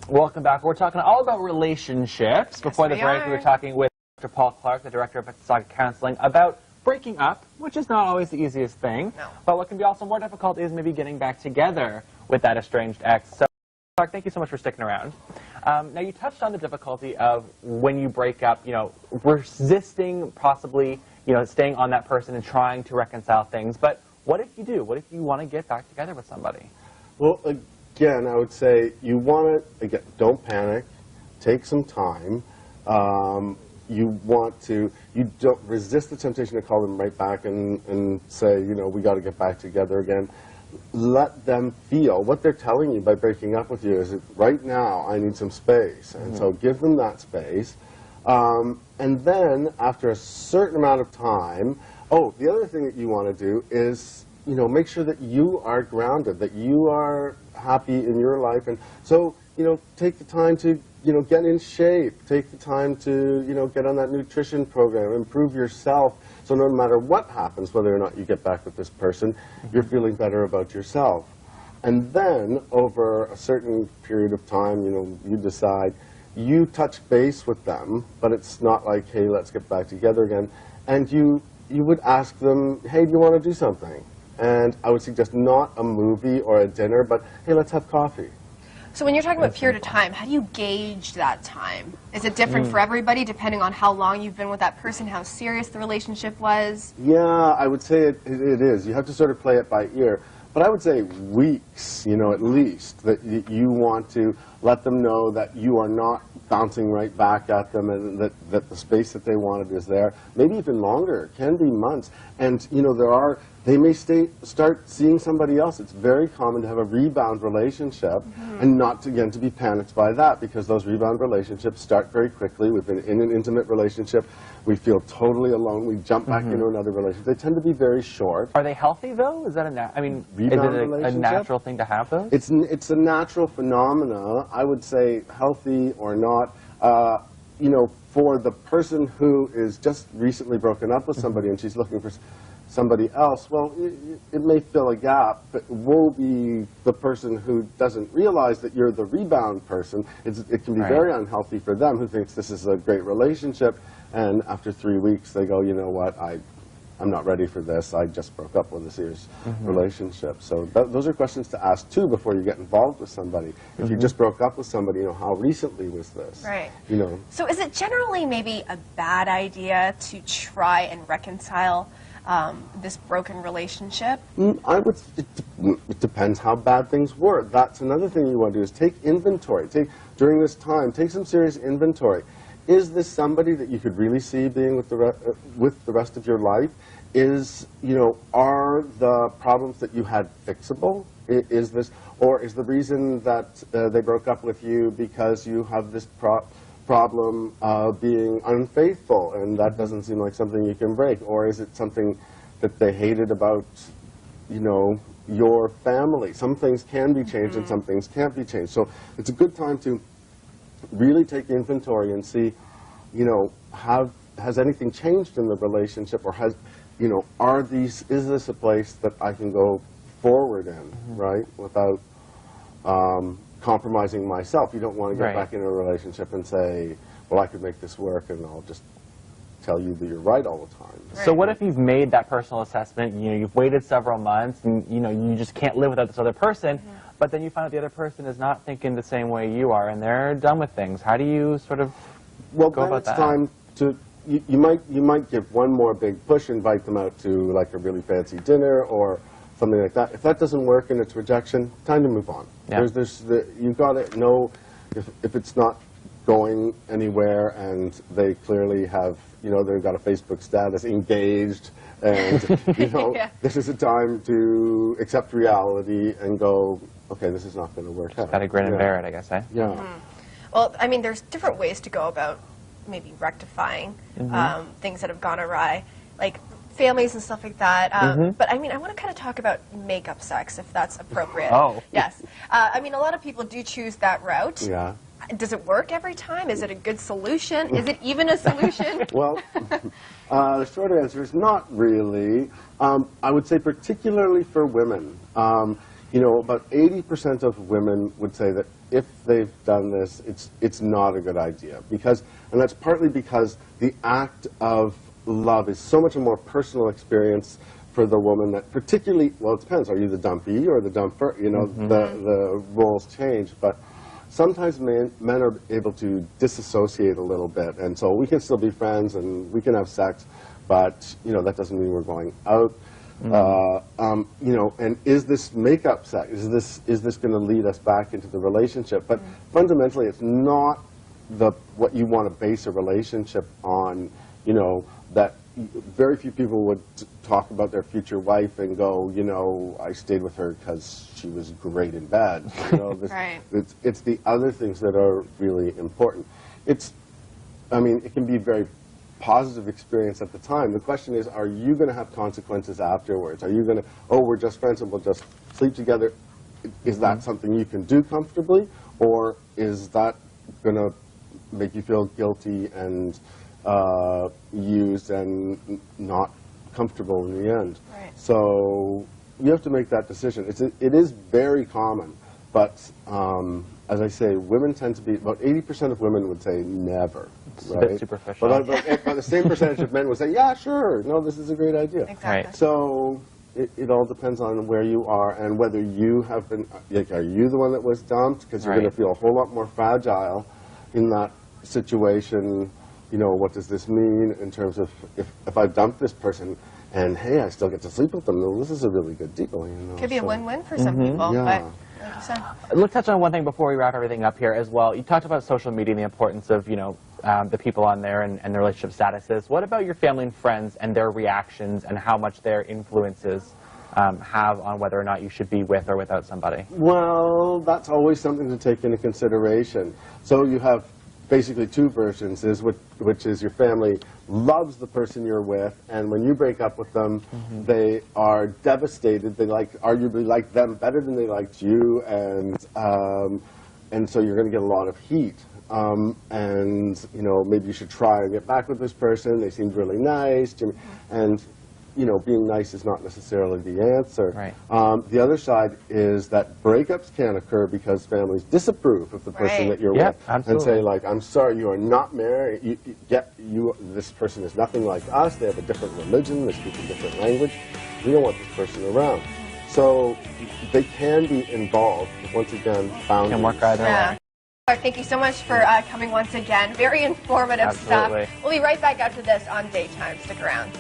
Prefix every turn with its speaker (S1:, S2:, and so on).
S1: Welcome back. We're talking all about relationships. Before the break, we were talking with Dr. Paul Clark, the director of Mississauga Counseling, about breaking up, which is not always the easiest thing.
S2: No.
S1: But what can be also more difficult is maybe getting back together with that estranged ex. So, Clark, thank you so much for sticking around. Now, you touched on the difficulty of when you break up, resisting possibly, staying on that person and trying to reconcile things. But what if you do? What if you want to get back together with somebody?
S3: Well, again, I would say you want to, again, don't panic. Take some time. You don't resist the temptation to call them right back and say, we got to get back together again. Let them feel what they're telling you by breaking up with you is that right now I need some space. And so give them that space. And then after a certain amount of time, the other thing that you want to do is, make sure that you are grounded, that you are happy in your life. And so, take the time to, get in shape. Take the time to, get on that nutrition program, improve yourself. So no matter what happens, whether or not you get back with this person, you're feeling better about yourself. And then over a certain period of time, you decide, you touch base with them, but it's not like, hey, let's get back together again. And you would ask them, hey, do you want to do something? And I would suggest not a movie or a dinner, but hey, let's have coffee.
S2: So when you're talking about period of time, how do you gauge that time? Is it different for everybody depending on how long you've been with that person, how serious the relationship was?
S3: Yeah, I would say it is. You have to sort of play it by ear. But I would say weeks, at least, that you want to let them know that you are not bouncing right back at them and that the space that they wanted is there. Maybe even longer. It can be months. And, they may start seeing somebody else. It's very common to have a rebound relationship and not, to be panicked by that because those rebound relationships start very quickly. We've been in an intimate relationship. We feel totally alone. We jump back into another relationship. They tend to be very short.
S1: Are they healthy, though? Is that a natural thing to have those?
S3: It's a natural phenomena. I would say healthy or not. For the person who is just recently broken up with somebody and she's looking for somebody else, well, it may fill a gap, but woe be the person who doesn't realize that you're the rebound person. It can be very unhealthy for them who thinks this is a great relationship, and after 3 weeks they go, you know what, I'm not ready for this. I just broke up with a serious relationship. So those are questions to ask, too, before you get involved with somebody. If you just broke up with somebody, how recently was this?
S2: Right. So is it generally maybe a bad idea to try and reconcile this broken relationship?
S3: It depends how bad things were. That's another thing you want to do is take inventory. During this time, take some serious inventory. Is this somebody that you could really see being with the rest of your life? Are the problems that you had fixable? Or is the reason that they broke up with you because you have this problem of being unfaithful, and that doesn't seem like something you can break? Or is it something that they hated about, your family? Some things can be changed and some things can't be changed. So it's a good time to really take inventory and see, has anything changed in the relationship, or is this a place that I can go forward in, right, without compromising myself? You don't want to get back into a relationship and say, well, I could make this work and I'll just tell you that you're right all the time.
S1: So what if you've made that personal assessment, you've waited several months and, you just can't live without this other person, but then you find out the other person is not thinking the same way you are and they're done with things. How do you sort of go about that?
S3: Well, then it's time to, you might give one more big push, invite them out to like a really fancy dinner or something like that. If that doesn't work and it's rejection, time to move on.
S1: Yeah.
S3: You've got to know if it's not going anywhere and they clearly have, they've got a Facebook status, engaged, and, this is a time to accept reality and go, okay, this is not going to work out.
S1: Got to grin and bear it, I guess, eh?
S3: Yeah.
S2: Well, I mean, there's different ways to go about maybe rectifying things that have gone awry, like families and stuff like that. But I mean, I want to kind of talk about makeup sex, if that's appropriate.
S1: Oh.
S2: Yes. I mean, a lot of people do choose that route.
S3: Yeah.
S2: Does it work every time? Is it a good solution? Is it even a solution?
S3: Well, the short answer is not really. I would say particularly for women. You know, about 80% of women would say that if they've done this, it's not a good idea. And that's partly because the act of love is so much a more personal experience for the woman that particularly, well, it depends. Are you the dumpee or the dumper? You know, the roles change. But sometimes men are able to disassociate a little bit. And so we can still be friends and we can have sex, but, you know, that doesn't mean we're going out. You know, and is this makeup sex? Is this going to lead us back into the relationship? But fundamentally, it's not what you want to base a relationship on. You know, that very few people would talk about their future wife and go, you know, I stayed with her because she was great in bed. You know,
S2: Right.
S3: It's the other things that are really important. I mean, it can be very positive experience at the time. The question is, are you going to have consequences afterwards? Are you going to, oh, we're just friends and we'll just sleep together? Is that something you can do comfortably? Or is that going to make you feel guilty and used and not comfortable in the end?
S2: Right.
S3: So you have to make that decision. It is very common, but as I say, women tend to be, about 80% of women would say never.
S1: It's
S3: right?
S1: a bit superficial.
S3: But the same percentage of men would say, yeah, sure, no, this is a great idea.
S2: Exactly.
S1: Right.
S3: So it all depends on where you are and whether you have been, like, are you the one that was dumped? Because you're
S1: Right.
S3: going to feel a whole lot more fragile in that situation. You know, what does this mean in terms of if I dump this person and, hey, I still get to sleep with them, well, this is a really good deal. You know,
S2: Could be a
S3: so-
S2: win-win for some people,
S3: Yeah.
S2: but like you said.
S1: Let's touch on one thing before we wrap everything up here as well. You talked about social media and the importance of, you know, the people on there and their relationship statuses. What about your family and friends and their reactions and how much their influences have on whether or not you should be with or without somebody?
S3: Well, that's always something to take into consideration. So you have basically two versions, which is your family loves the person you're with, and when you break up with them, they are devastated. They arguably like them better than they liked you, and so you're going to get a lot of heat. And you know, maybe you should try and get back with this person. They seemed really nice, and you know, being nice is not necessarily the answer.
S1: Right.
S3: The other side is that breakups can occur because families disapprove of the person
S2: Right.
S3: that you're
S1: Yeah,
S3: with
S1: absolutely.
S3: and say, like, I'm sorry, you are not married. This person is nothing like us. They have a different religion. They speak a different language. We don't want this person around. So they can be involved. But once again, boundaries.
S1: Can work either way.
S2: Thank you so much for coming once again. Very informative
S1: Absolutely.
S2: stuff. We'll be right back after this on Daytime. Stick around.